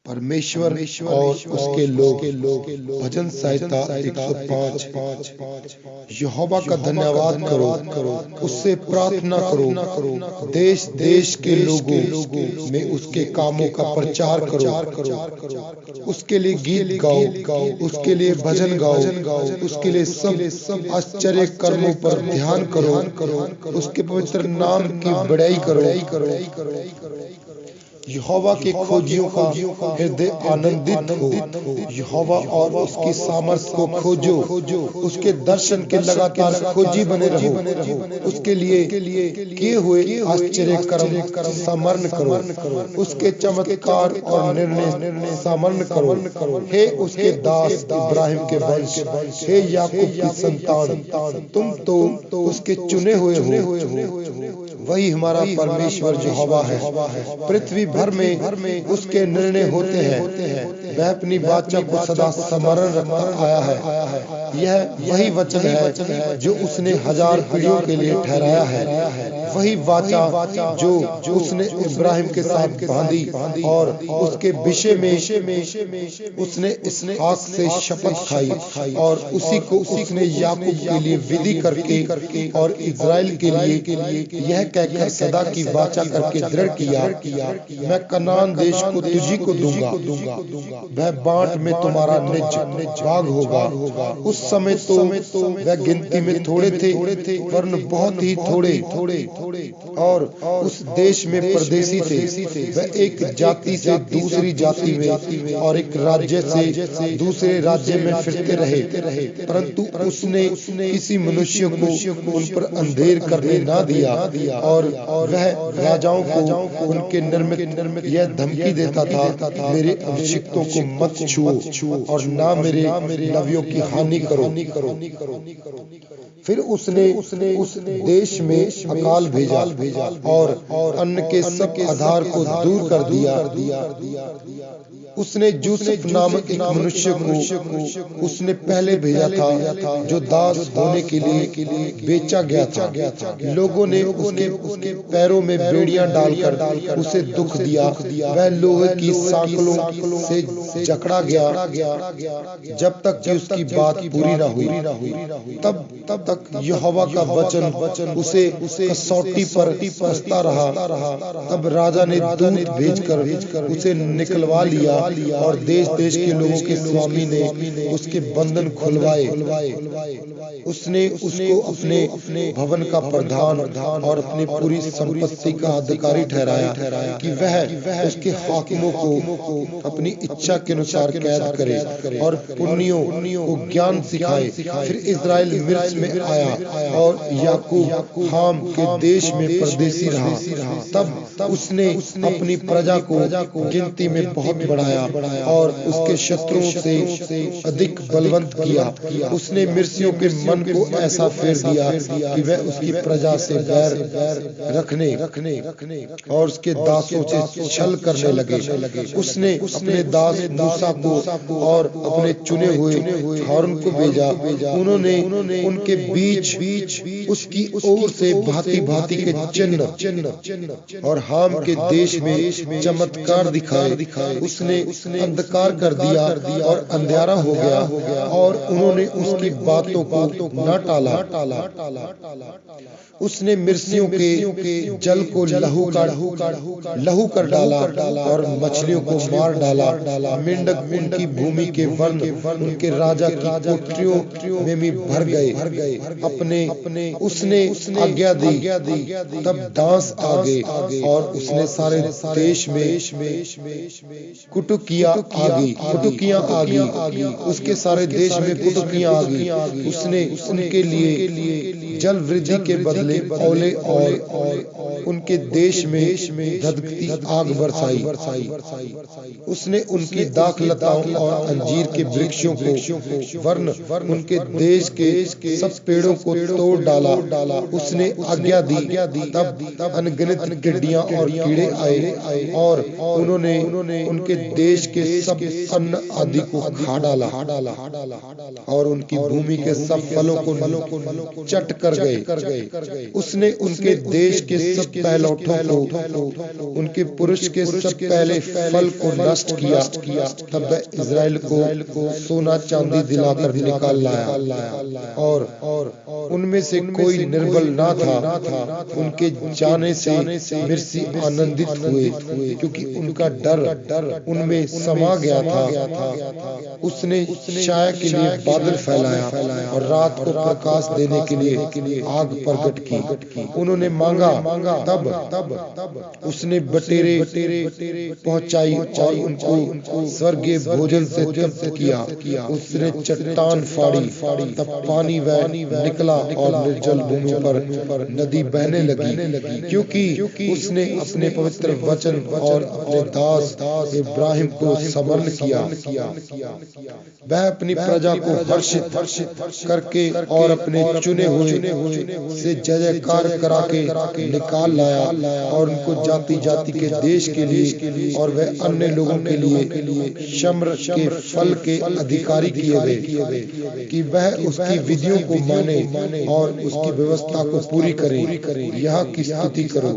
परमेश्वर और उसके लोग। भजन संहिता 105। यहोवा का धन्यवाद करो, उससे प्रार्थना करो, देश देश के लोगों में उसके कामों का प्रचार करो, उसके लिए गीत गाओ, उसके लिए भजन गाओ, उसके लिए सब आश्चर्य कर्मों पर ध्यान करो, उसके पवित्र नाम की बड़ाई करो। यहोवा के खोजियों का हृदय आनंदित हो। यहोवा और उसकी सामर्थ को खोजो, उसके दर्शन के लगातार खोजी बने रहो, उसके लिए किए हुए आश्चर्य कर्म स्मरण करो, उसके चमत्कार और निर्णय स्मरण करो। हे उसके दास इब्राहिम के वंश, हे याकूब की संतान, तुम तो उसके चुने हुए हो। वही हमारा परमेश्वर यहोवा है। पृथ्वी भर में उसके निर्णय होते हैं। वह अपनी वाचा को सदा स्मरण रखता आया है। यह वही वचन है जो उसने 1000 पीढ़ियों के लिए ठहराया है। वही वाचा जो उसने इब्राहिम के साथ बांधी और उसके विषय में उसने इसहाक से शपथ खाई और उसी को उसने याकूब के लिए विधि करके और इज़राइल के लिए यह कहकर सदा की वाचा करके दृढ़ किया, मैं कनान देश को तुझी को दूंगा, वह बांट में तुम्हारा निज भाग होगा। उस समय तो वह गिनती में थोड़े थे, वरन बहुत ही थोड़े, और उस देश में परदेसी थे। वह एक जाति से दूसरी जाति में और एक राज्य से दूसरे राज्य में फिरते रहे, परंतु उसने किसी मनुष्य को उन पर अंधेर करने ना दिया, और वह राजाओं को उनके निर्मित यह धमकी देता था, मेरे अभिषिक्तों को मत छुओ और ना मेरे नबियों की हानि करो। फिर उसने उस देश में अकाल भेजा और अन्न के सब आधार को दूर कर दिया। उसने यूसुफ नामक एक मनुष्य को उसने पहले भेजा था, जो दास होने के लिए बेचा गया था। लोगों ने उसके पैरों में बेड़ियां डालकर उसे दुख दिया। वह लोहे की सांकलों से जकड़ा गया जब तक कि उसकी बात पूरी न हुई। तब तक यहोवा का वचन उसे कसौटी पर कसता रहा। तब राजा ने दूत भेजकर उसे निकलवा लिया और देश देश के लोगों के स्वामी ने उसके बंधन खुलवाए। उसने उसको अपने भवन का प्रधान और अपनी पूरी संपत्ति का अधिकारी ठहराया कि वह उसके हाकिमों को अपनी इच्छा के अनुसार कैद करे और पुन्नियों को ज्ञान सिखाए। फिर इज़राइल मिस्र में आया और याकूब हाम के देश में परदेसी रहा। तब उसने अपनी प्रजा को गिनती में बहुत बढ़ाया और उसके शत्रुओं से अधिक बलवंत किया। उसने मिस्रियों के मन को ऐसा फेर दिया कि वह उसकी प्रजा से बैर रखने और उसके दासों से छल करने लगे। उसने अपने दास मूसा को और अपने चुने हुए हारून को भेजा। उन्होंने उनके बीच उसकी ओर से भांति भांति के चिन्ह और हाम के देश में चमत्कार दिखाए। उसने अंधकार कर दिया और अंधेरा हो गया, और उन्होंने उसकी बातों को न टाला। उसने मिस्रियों के जल को लहू कर डाला और मछलियों को मार डाला। मेंढक उनकी भूमि के वर्ण उनके राजा की कोठरियों में भी भर गए। अपने उसने आज्ञा दी, तब दास आ गए और उसने सारे देश में कुटुकियां आ गई। उसके सारे देश में कुटुकियां आ गई। उसने उनके लिए जल वृद्धि के बदले ओले और उनके देश में धधकती आग बरसाई। उसने उनकी दाखलताओं और अंजीर के वृक्षों को वरन उनके देश के सब पेड़ों को तोड़ डाला। उसने आज्ञा दी, तब अनगिनत टिड्डियां और कीड़े आए और उन्होंने उनके देश के सब अन्न आदि को खा डाला और उनकी भूमि के सब फलों को चट कर गए। उसने उनके देश के सब पहलौठों को, उनके पुरुष के सब पहले फल को नष्ट किया। तब वह इज़राइल को सोना चांदी दिलाकर निकाल लाया और उनमें से कोई निर्बल ना था। उनके जाने से मिर्सी आनंदित हुए, क्योंकि उनका डर उनमें समा गया था। उसने छाया के लिए बादल फैलाया और रात को प्रकाश देने के लिए आग प्रकट की। उन्होंने मांगा, तब उसने बटेरे पहुंचाई और उनको स्वर्गीय भोजन से तृप्त किया। उसने चट्टान फाड़ी, तब पानी वह निकला और निर्जल भूमि पर नदी बहने लगी, क्योंकि उसने अपने पवित्र वचन और अपने दास इब्राहिम को स्मरण किया। वह अपनी प्रजा को हर्षित करके और अपने चुने हुए से जय जयकार करा के निकाल लाया और उनको जाति जाति के देश के लिए और वह अन्य लोगों के लिए शम्र के फल के अधिकारी किए गए, कि वह उसकी विधियों को माने और उसकी व्यवस्था को पूरी करे। यहाँ की स्तुति करो,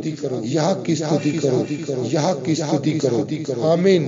यहाँ की स्तुति करो, यहाँ की स्तुति करो। आमीन।